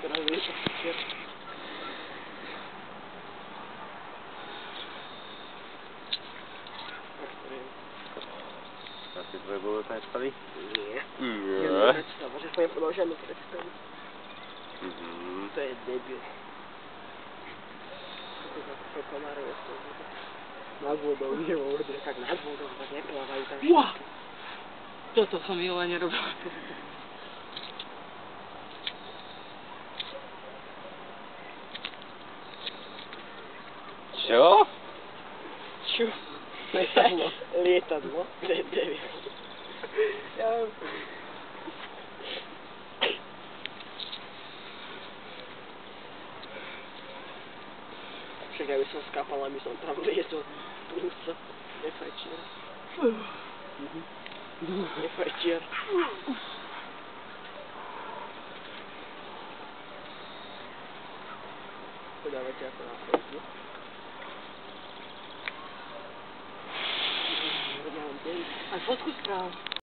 teraz niečo vtečer. A ty tvoje budú predstavy? Nie. Nie. Jedna predstava, že sme podal žiadnu predstavu. To je debil. To je také komárové z toho vody. Nad vodou, nie vo vode. Tak nad vodou, tak neplávajú tam všetky. Wow! Toto som Jova nerobila. Čo? Čo? Lietadlo. Lietadlo? To je debil. Ja... Však ja by som skápal, aby som tam lietol. Prúca. Nefajčiar. Nefajčiar. Podávate ako na Facebook. Aj fotku správ.